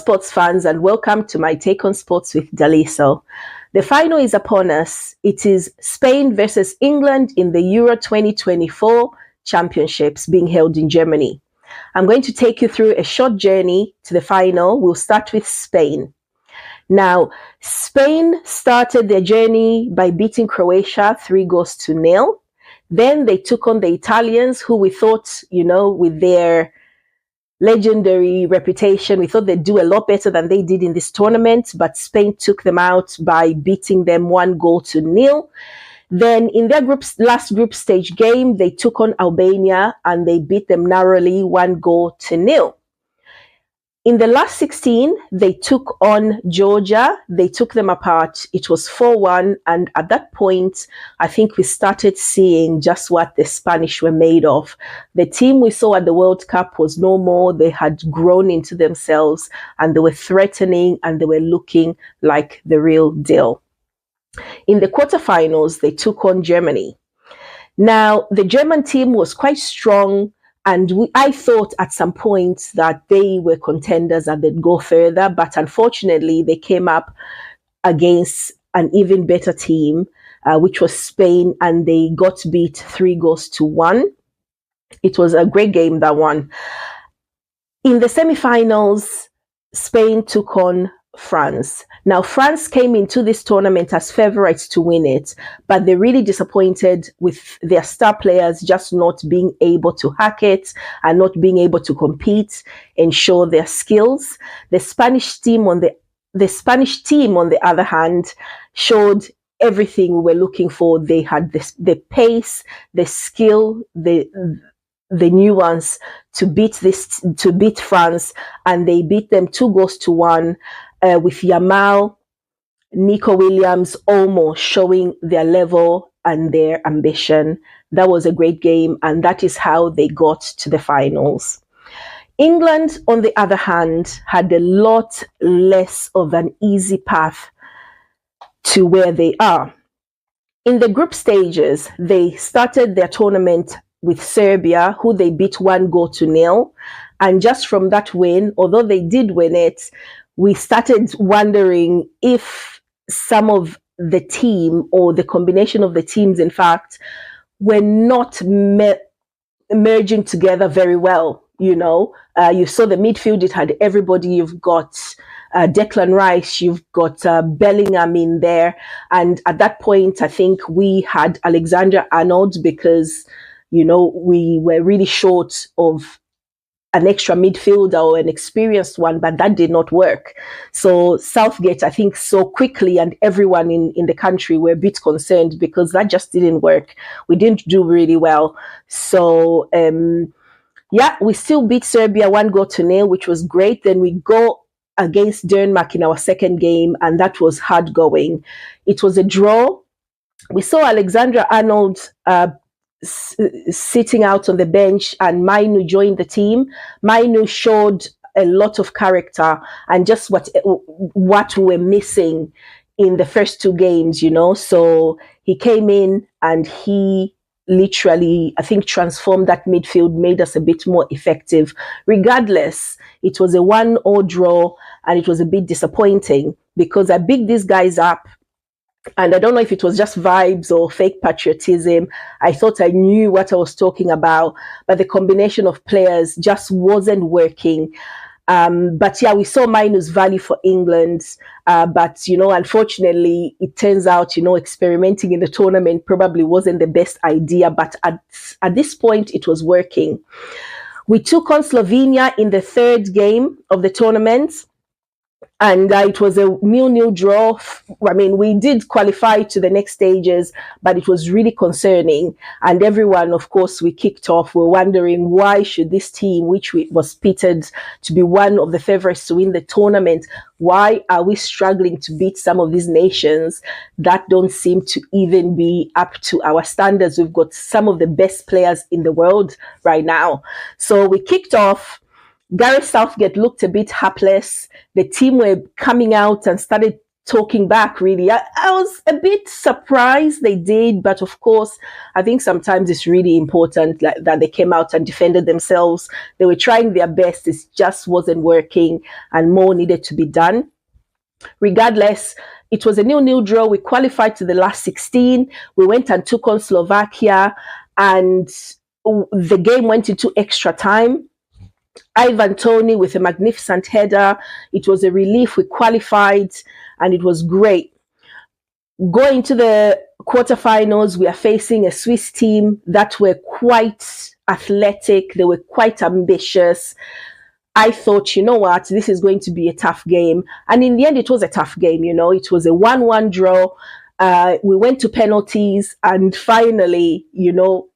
sports fans, and welcome to my take on sports with Daliso. The final is upon us. It is Spain versus England in the Euro 2024 championships being held in Germany. I'm going to take you through a short journey to the final. We'll start with Spain. Now, Spain started their journey by beating Croatia 3-0. Then they took on the Italians, who we thought, with their legendary reputation, we thought they'd do a lot better than they did in this tournament, but Spain took them out by beating them 1-0. Then in their last group stage game, they took on Albania and they beat them narrowly 1-0. In the last 16, they took on Georgia. They took them apart. It was 4-1. And at that point, I think we started seeing just what the Spanish were made of. The team we saw at the World Cup was no more. They had grown into themselves and they were threatening and they were looking like the real deal. In the quarterfinals, they took on Germany. Now, the German team was quite strong. And I thought at some point that they were contenders and they'd go further. But unfortunately, they came up against an even better team, which was Spain, and they got beat 3-1. It was a great game, that one. In the semifinals, Spain took on France. Now, France came into this tournament as favorites to win it, but they really disappointed with their star players just not being able to hack it and not being able to compete and show their skills. The Spanish team, on the other hand, showed everything we were looking for. They had the pace, the skill, the nuance to beat France, and they beat them 2-1. With Yamal, Nico Williams, almost showing their level and their ambition. That was a great game, and that is how they got to the finals. England, on the other hand, had a lot less of an easy path to where they are. In the group stages, they started their tournament with Serbia, who they beat 1-0. And just from that win, although they did win it, we started wondering if some of the team or the combination of the teams, in fact, were not merging together very well. You saw the midfield, it had everybody. You've got Declan Rice, you've got Bellingham in there. And at that point, I think we had Alexander-Arnold because, we were really short of an extra midfielder or an experienced one, but that did not work. So Southgate, I think, so quickly, and everyone in the country were a bit concerned because that just didn't work. We didn't do really well. So, we still beat Serbia 1-0, which was great. Then we go against Denmark in our second game, and that was hard going. It was a draw. We saw Alexander-Arnold sitting out on the bench, and Mainu joined the team. Mainu showed a lot of character and just what we were missing in the first two games, So he came in and he literally, I think, transformed that midfield, made us a bit more effective. Regardless, it was a 1-1 draw, and it was a bit disappointing because I picked these guys up. And I don't know if it was just vibes or fake patriotism. I thought I knew what I was talking about, but the combination of players just wasn't working. But we saw Mainu's value for England. But, unfortunately, it turns out, experimenting in the tournament probably wasn't the best idea. But at this point, it was working. We took on Slovenia in the third game of the tournament. And it was a 0-0 draw. I mean, we did qualify to the next stages, but it was really concerning. And everyone, of course, we kicked off. We're wondering, why should this team, which was pitted to be one of the favorites to win the tournament, why are we struggling to beat some of these nations that don't seem to even be up to our standards? We've got some of the best players in the world right now. So we kicked off. Gareth Southgate looked a bit hapless. The team were coming out and started talking back, really. I was a bit surprised they did, but of course, I think sometimes it's really important that they came out and defended themselves. They were trying their best, it just wasn't working, and more needed to be done. Regardless, it was a 0-0 draw. We qualified to the last 16. We went and took on Slovakia, and the game went into extra time. Ivan Toney with a magnificent header. It was a relief. We qualified, and it was great. Going to the quarterfinals, we are facing a Swiss team that were quite athletic. They were quite ambitious. I thought, you know what, this is going to be a tough game. And in the end, it was a tough game. It was a 1-1 draw. We went to penalties, and finally,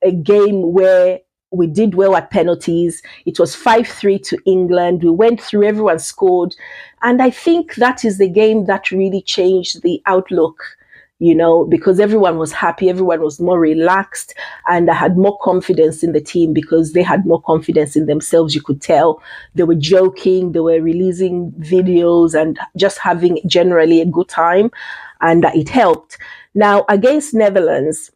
a game where we did well at penalties. It was 5-3 to England. We went through, everyone scored. And I think that is the game that really changed the outlook, because everyone was happy, everyone was more relaxed, and I had more confidence in the team because they had more confidence in themselves. You could tell they were joking, they were releasing videos and just having generally a good time, and it helped. Now, against Netherlands,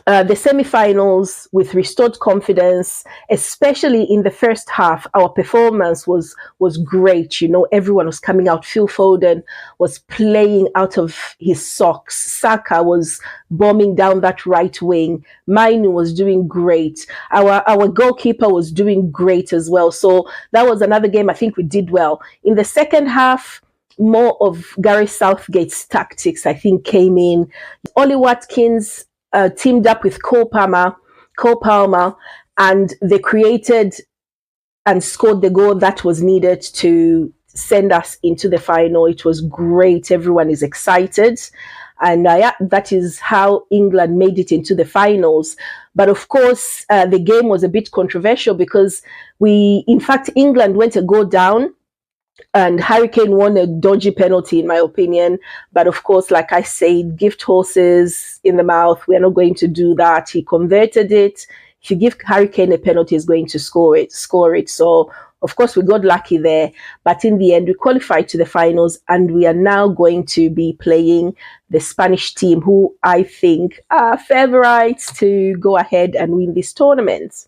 the semi-finals, with restored confidence, especially in the first half, our performance was great. Everyone was coming out. Phil Foden was playing out of his socks. Saka was bombing down that right wing. Mainu was doing great. Our goalkeeper was doing great as well. So that was another game I think we did well. In the second half, more of Gareth Southgate's tactics, I think, came in. Ollie Watkins teamed up with Cole Palmer, and they created and scored the goal that was needed to send us into the final. It was great. Everyone is excited. And that is how England made it into the finals. But of course, the game was a bit controversial because England went a goal down, and Harry Kane won a dodgy penalty, in my opinion. But of course, like I said, gift horses in the mouth. We're not going to do that. He converted it. If you give Harry Kane a penalty, he's going to score it. So, of course, we got lucky there. But in the end, we qualified to the finals, and we are now going to be playing the Spanish team, who I think are favorites to go ahead and win this tournament.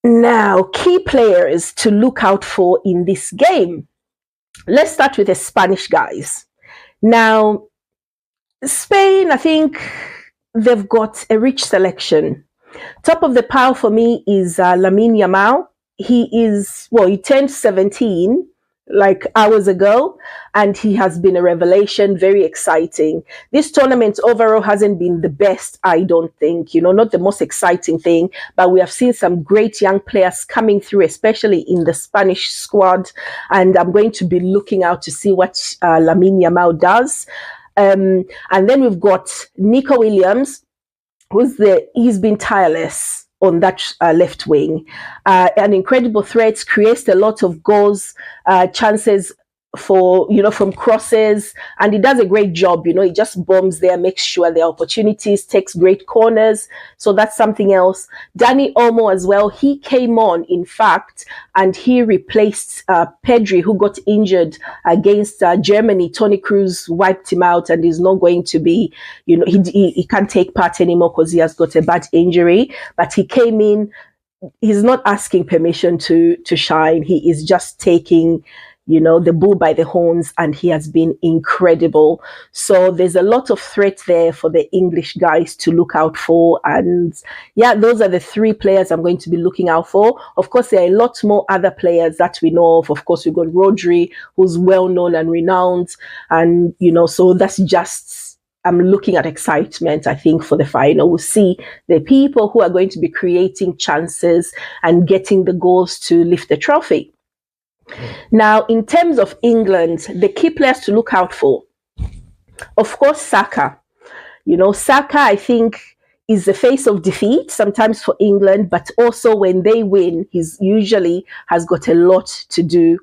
Now, key players to look out for in this game. Let's start with the Spanish guys. Now, Spain, I think they've got a rich selection. Top of the pile for me is Lamine Yamal. He turned 17 like hours ago, and he has been a revelation, very exciting. This tournament overall hasn't been the best, I don't think, not the most exciting thing, but we have seen some great young players coming through, especially in the Spanish squad, and I'm going to be looking out to see what Lamine Yamal does. And then we've got Nico Williams, he's been tireless on that left wing. An incredible threat, creates a lot of goals, chances for, from crosses, and he does a great job. He just bombs there, makes sure there are opportunities, takes great corners. So that's something else. Dani Olmo as well, he came on, in fact, and he replaced Pedri, who got injured against Germany. Toni Kroos wiped him out, and he's not going to be, he can't take part anymore because he has got a bad injury. But he came in, he's not asking permission to shine. He is just taking the bull by the horns, and he has been incredible. So there's a lot of threat there for the English guys to look out for. And yeah, those are the three players I'm going to be looking out for. Of course, there are a lot more other players that we know of. Of course, we've got Rodri, who's well known and renowned. And, so that's just, I'm looking at excitement, I think, for the final. We'll see the people who are going to be creating chances and getting the goals to lift the trophy. Now, in terms of England, the key players to look out for, of course, Saka. Saka, I think, is the face of defeat sometimes for England, but also when they win, he's usually has got a lot to do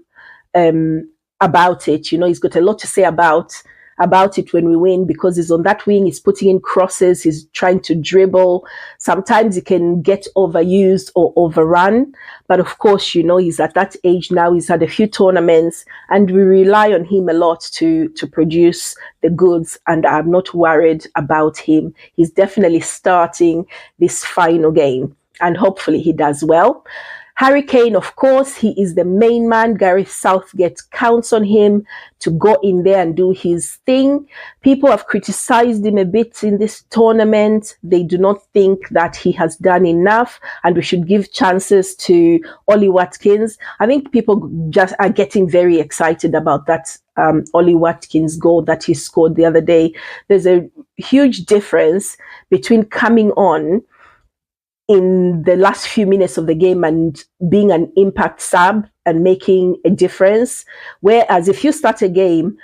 about it. He's got a lot to say about about it when we win, because he's on that wing, he's putting in crosses, he's trying to dribble. Sometimes he can get overused or overrun. But of course, he's at that age now. He's had a few tournaments and we rely on him a lot to produce the goods. And I'm not worried about him. He's definitely starting this final game and hopefully he does well. Harry Kane, of course, he is the main man. Gareth Southgate counts on him to go in there and do his thing. People have criticized him a bit in this tournament. They do not think that he has done enough and we should give chances to Ollie Watkins. I think people just are getting very excited about that Ollie Watkins goal that he scored the other day. There's a huge difference between coming on in the last few minutes of the game and being an impact sub and making a difference. Whereas if you start a game,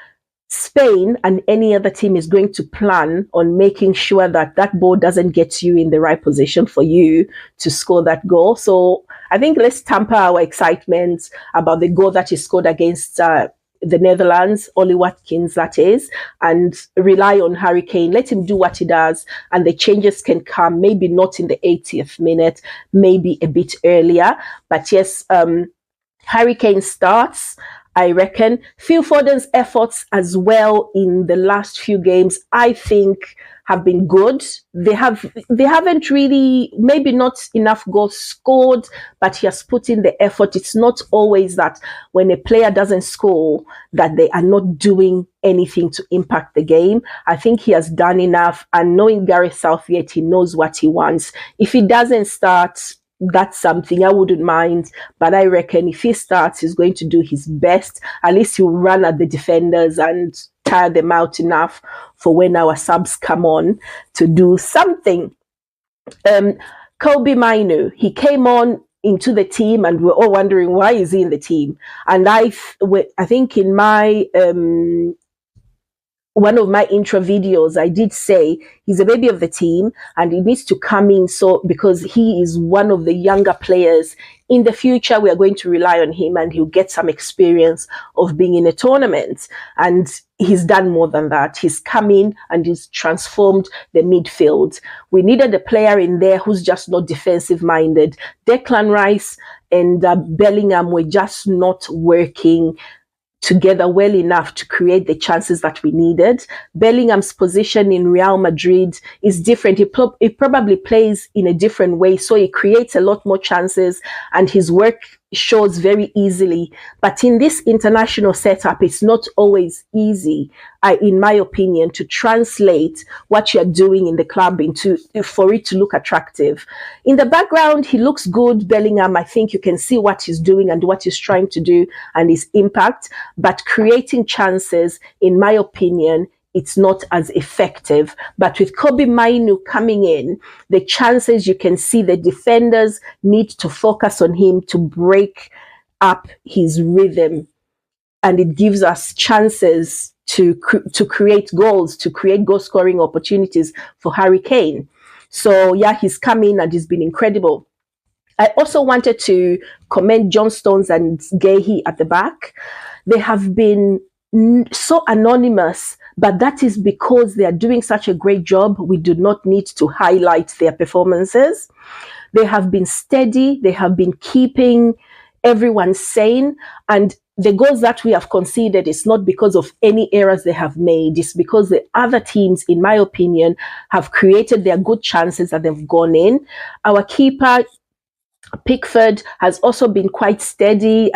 Spain and any other team is going to plan on making sure that that ball doesn't get you in the right position for you to score that goal. So I think let's temper our excitement about the goal that he scored against the Netherlands, Ollie Watkins, that is, and rely on Harry Kane. Let him do what he does, and the changes can come, maybe not in the 80th minute, maybe a bit earlier. But yes, Harry Kane starts, I reckon. Phil Foden's efforts as well in the last few games, I think, have been good. They haven't really, maybe not enough goals scored, but he has put in the effort. It's not always that when a player doesn't score that they are not doing anything to impact the game. I think he has done enough, and knowing Gareth Southgate, he knows what he wants. If he doesn't start, that's something I wouldn't mind, but I reckon if he starts, he's going to do his best. At least he'll run at the defenders and tire them out enough for when our subs come on to do something. Kobbie Mainoo, he came on into the team and we're all wondering why is he in the team. And I think in my one of my intro videos, I did say he's a baby of the team and he needs to come in, so because he is one of the younger players. In the future, we are going to rely on him and he'll get some experience of being in a tournament. And he's done more than that. He's come in and he's transformed the midfield. We needed a player in there who's just not defensive minded. Declan Rice and Bellingham were just not working together well enough to create the chances that we needed. Bellingham's position in Real Madrid is different. He probably plays in a different way, so he creates a lot more chances and his work shows very easily. But in this international setup, it's not always easy, in my opinion, to translate what you're doing in the club for it to look attractive. In the background, he looks good, Bellingham. I think you can see what he's doing and what he's trying to do and his impact. But creating chances, in my opinion, it's not as effective. But with Kobbie Mainoo coming in, the chances, you can see the defenders need to focus on him to break up his rhythm. And it gives us chances to create goals, to create goal scoring opportunities for Harry Kane. So yeah, he's come in and he's been incredible. I also wanted to commend John Stones and Gehi at the back. They have been so anonymous, but that is because they are doing such a great job. We do not need to highlight their performances. They have been steady. They have been keeping everyone sane. And the goals that we have conceded is not because of any errors they have made. It's because the other teams, in my opinion, have created their good chances and they've gone in. Our keeper, Pickford, has also been quite steady.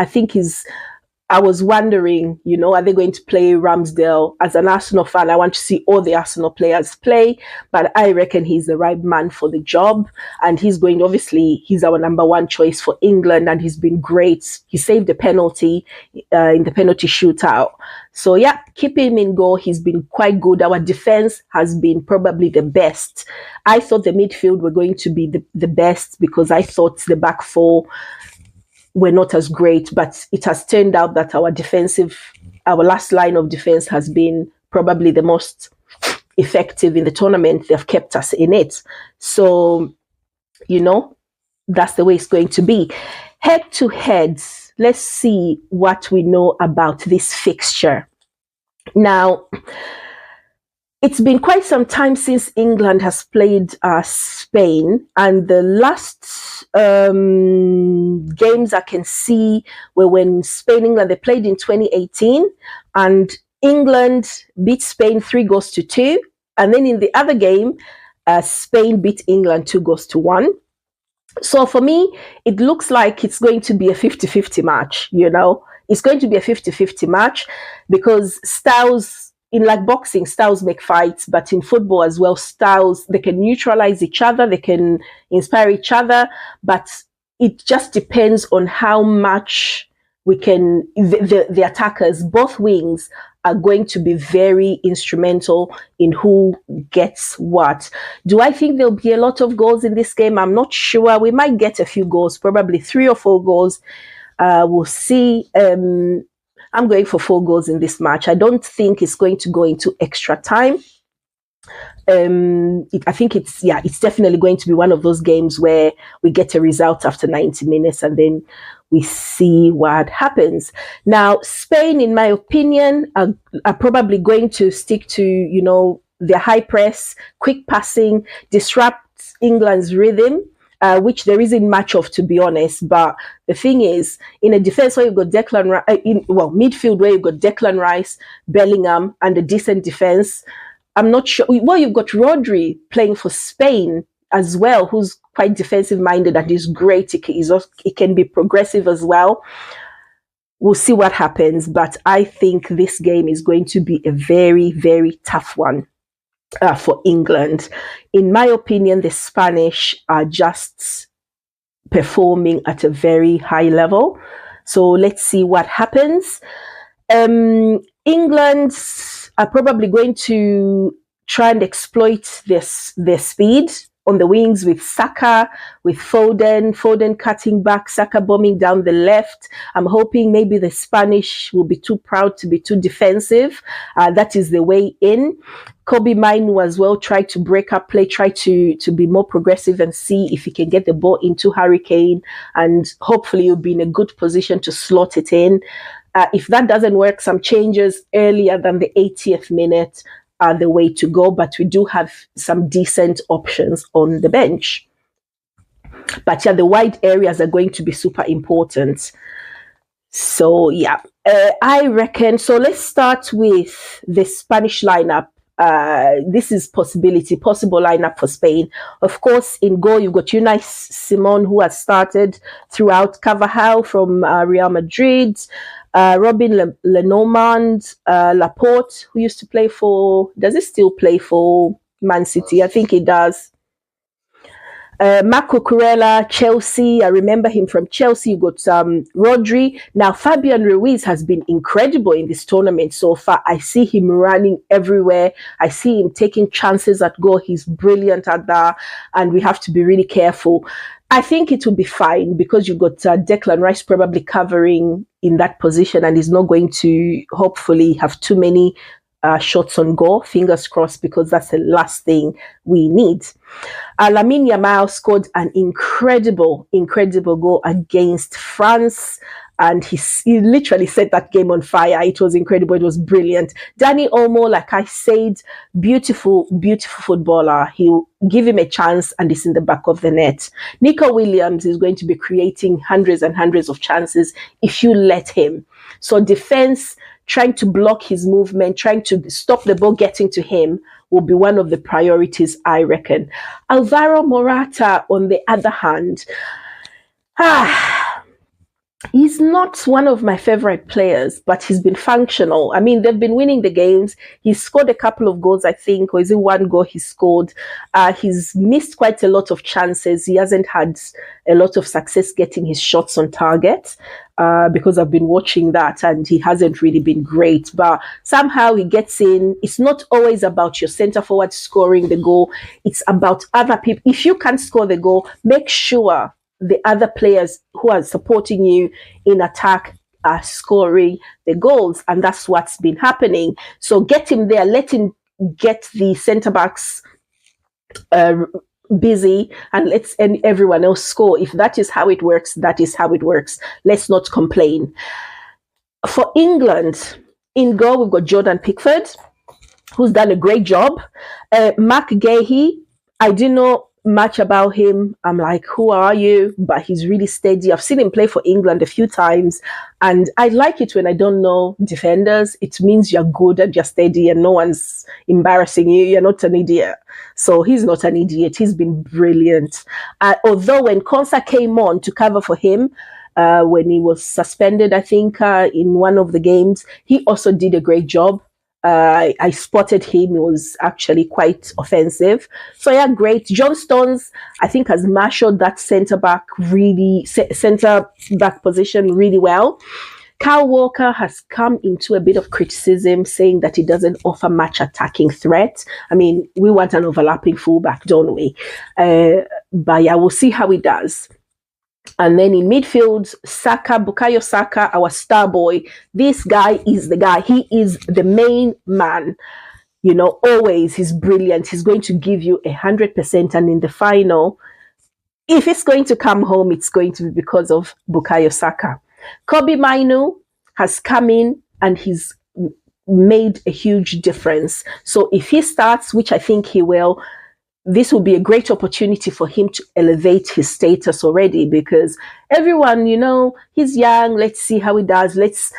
I was wondering, are they going to play Ramsdale? As an Arsenal fan, I want to see all the Arsenal players play, but I reckon he's the right man for the job. And he's our number one choice for England, and he's been great. He saved a penalty in the penalty shootout. So yeah, keep him in goal. He's been quite good. Our defense has been probably the best. I thought the midfield were going to be the best because I thought the back four were not as great, but it has turned out that our last line of defense has been probably the most effective in the tournament. They've kept us in it. So, that's the way it's going to be. Head to head, let's see what we know about this fixture. Now, It's been quite some time since England has played Spain, and the last games I can see were when England, they played in 2018, and England beat Spain 3-2, and then in the other game, Spain beat England 2-1. So for me, it looks like it's going to be a 50-50 match, It's going to be a 50-50 match because styles, in like boxing, styles make fights, but in football as well, styles, they can neutralize each other, they can inspire each other, but it just depends on how much the attackers, both wings, are going to be very instrumental in who gets what. Do I think there'll be a lot of goals in this game? I'm not sure. We might get a few goals, probably 3 or 4 goals. We'll see. I'm going for 4 goals in this match. I don't think it's going to go into extra time. I think it's definitely going to be one of those games where we get a result after 90 minutes and then we see what happens. Now, Spain, in my opinion, are probably going to stick to, their high press, quick passing, disrupt England's rhythm, which there isn't much of, to be honest. But the thing is, in a defense where you've got midfield where you've got Declan Rice, Bellingham, and a decent defense, I'm not sure. Well, you've got Rodri playing for Spain as well, who's quite defensive minded and is great. He can be progressive as well. We'll see what happens, but I think this game is going to be a very, very tough one for England. In my opinion, the Spanish are just performing at a very high level. So let's see what happens. England are probably going to try and exploit their speed on the wings with Saka, with Foden cutting back, Saka bombing down the left. I'm hoping maybe the Spanish will be too proud to be too defensive. That is the way in. Kobe Mainu as well tried to break up play, try to be more progressive and see if he can get the ball into Harry Kane, and hopefully he'll be in a good position to slot it in. If that doesn't work, some changes earlier than the 80th minute are the way to go, but we do have some decent options on the bench. But the wide areas are going to be super important. So I reckon, so let's start with the Spanish lineup. This is possible lineup for Spain. Of course, in goal, you've got Unai Simon, who has started throughout, Carvajal from Real Madrid, Robin Lenormand, Laporte, who used to play does he still play for Man City? I think he does. Marco Cucurella, Chelsea. I remember him from Chelsea. You've got Rodri. Now, Fabian Ruiz has been incredible in this tournament so far. I see him running everywhere. I see him taking chances at goal. He's brilliant at that, and we have to be really careful. I think it will be fine because you've got Declan Rice probably covering in that position, and he's not going to hopefully have too many shots on goal. Fingers crossed, because that's the last thing we need. Lamine Yamal scored an incredible goal against France, and he literally set that game on fire. It was incredible. It was brilliant. Dani Olmo, like I said, beautiful footballer. He'll give him a chance, and it's in the back of the net. Nico Williams is going to be creating hundreds and hundreds of chances if you let him. So defense, trying to block his movement, trying to stop the ball getting to him will be one of the priorities, I reckon. Alvaro Morata, on the other hand, he's not one of my favorite players, but he's been functional. I mean, they've been winning the games. He's scored a couple of goals, I think, or is it one goal he scored? He's missed quite a lot of chances. He hasn't had a lot of success getting his shots on target, because I've been watching that, and he hasn't really been great. But somehow he gets in. It's not always about your centre forward scoring the goal. It's about other people. If you can't score the goal, make sure the other players who are supporting you in attack are scoring the goals, and that's what's been happening. So get him there, let him get the centre backs busy, and let's everyone else score. If that is how it works, that is how it works. Let's not complain. For England, in goal, we've got Jordan Pickford. who's done a great job. Mark Gahey, I didn't know much about him. I'm like, who are you? But he's really steady. I've seen him play for England a few times, and I like it when I don't know defenders. It means you're good and you're steady and no one's embarrassing you. You're not an idiot. So he's not an idiot. He's been brilliant. Although when Konsa came on to cover for him, when he was suspended, I think, in one of the games, he also did a great job. I spotted him. He was actually quite offensive. So yeah, great. John Stones, I think, has marshaled that centre back position really well. Kyle Walker has come into a bit of criticism, saying that he doesn't offer much attacking threat. I mean, we want an overlapping fullback, don't we? But yeah, we'll see how he does. And then in midfield, Bukayo Saka, our star boy. This guy is the guy. He is the main man. You know, always he's brilliant. He's going to give you 100%. And in the final, if it's going to come home, it's going to be because of Bukayo Saka. Kobe Mainu has come in and he's made a huge difference. So if he starts, which I think he will, this will be a great opportunity for him to elevate his status already, because everyone, you know, he's young. Let's see how he does. Let's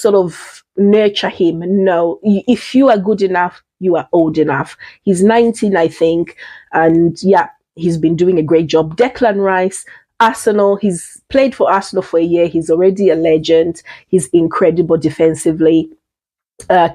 sort of nurture him. No, if you are good enough, you are old enough. He's 19, I think. And yeah, he's been doing a great job. Declan Rice, Arsenal, he's played for Arsenal for a year. He's already a legend. He's incredible defensively.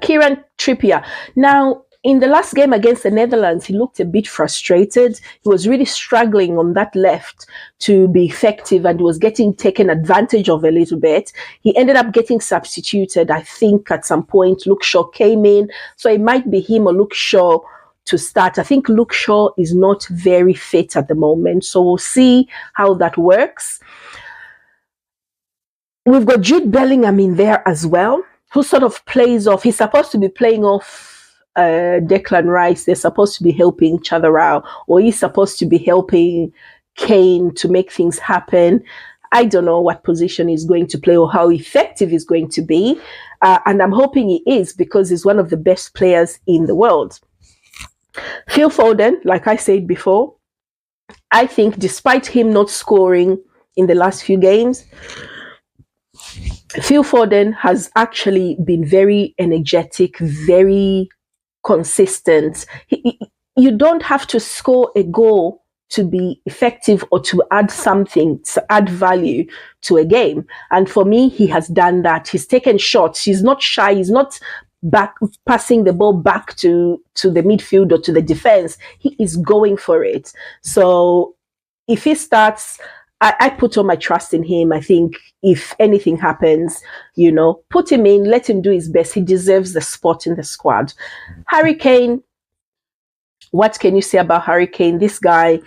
Kieran Trippier. Now, in the last game against the Netherlands, he looked a bit frustrated. He was really struggling on that left to be effective and was getting taken advantage of a little bit. He ended up getting substituted. I think at some point, Luke Shaw came in. So it might be him or Luke Shaw to start. I think Luke Shaw is not very fit at the moment. So we'll see how that works. We've got Jude Bellingham in there as well, who sort of plays off. He's supposed to be playing off Declan Rice. They're supposed to be helping each other out, or he's supposed to be helping Kane to make things happen. I don't know what position he's going to play or how effective he's going to be. And I'm hoping he is, because he's one of the best players in the world. Phil Foden, like I said before, I think despite him not scoring in the last few games, Phil Foden has actually been very energetic, very consistent. You don't have to score a goal to be effective or to add something, to add value to a game. And for me, he has done that. He's taken shots. He's not shy. He's not passing the ball back to the midfield or to the defense. He is going for it. So if he starts, I put all my trust in him. I think if anything happens, you know, put him in, let him do his best. He deserves the spot in the squad. Harry Kane, what can you say about Harry Kane? This guy,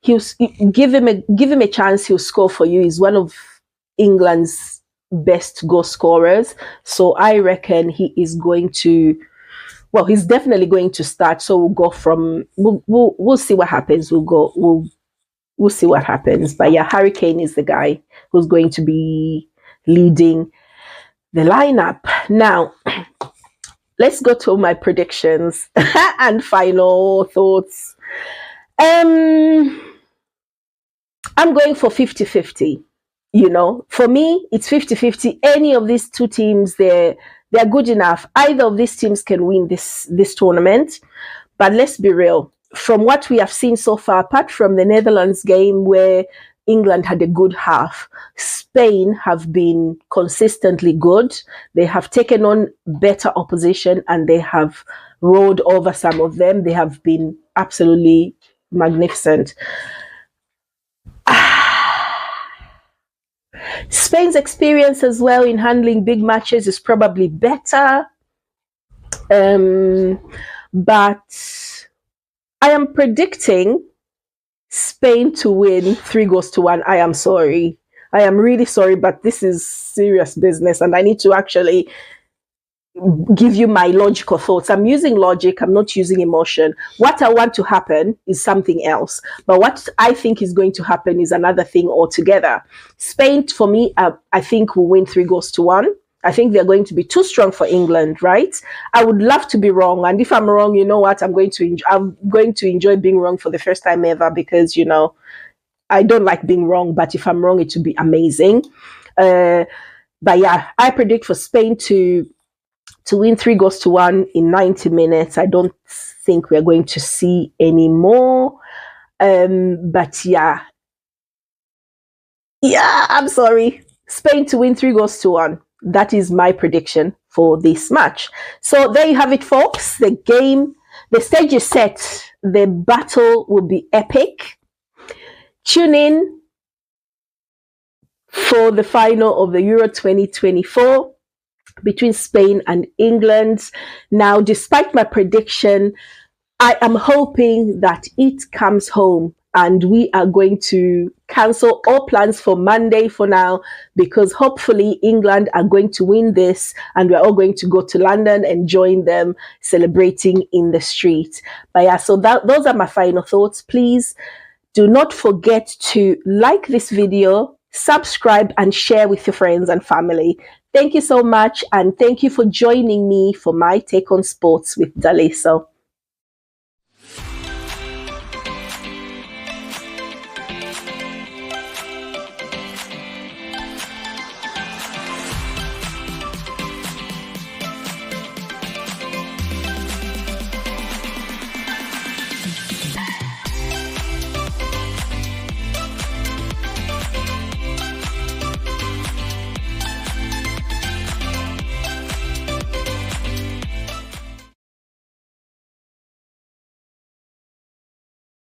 give him a chance, he'll score for you. He's one of England's best goal scorers. So I reckon he is going to, well, he's definitely going to start. So we'll go from, we'll see what happens. We'll see what happens. But yeah, Harry Kane is the guy who's going to be leading the lineup. Now, let's go to my predictions and final thoughts. I'm going for 50-50. You know, for me, it's 50-50. Any of these two teams, they're good enough. Either of these teams can win this tournament. But let's be real. From what we have seen so far, apart from the Netherlands game where England had a good half, Spain have been consistently good. They have taken on better opposition and they have rolled over some of them. They have been absolutely magnificent. Spain's experience as well in handling big matches is probably better. But I am predicting Spain to win 3-1. I am sorry. I am really sorry, but this is serious business and I need to actually give you my logical thoughts. I'm using logic. I'm not using emotion. What I want to happen is something else. But what I think is going to happen is another thing altogether. Spain, for me, I think will win 3-1. I think they're going to be too strong for England, right? I would love to be wrong. And if I'm wrong, you know what? I'm going to enjoy being wrong for the first time ever, because, you know, I don't like being wrong, but if I'm wrong, it would be amazing. But yeah, I predict for Spain to win 3-1 in 90 minutes. I don't think we're going to see any more. But yeah, I'm sorry. Spain to win 3-1. That is my prediction for this match. So there you have it, folks. The stage is set. The battle will be epic. Tune in for the final of the Euro 2024 between Spain and England. Now, despite my prediction, I am hoping that it comes home and we are going to cancel all plans for Monday for now, because hopefully England are going to win this and we're all going to go to London and join them celebrating in the street. But yeah, so those are my final thoughts. Please do not forget to like this video, subscribe, and share with your friends and family. Thank you so much, and thank you for joining me for my take on sports with Daliso.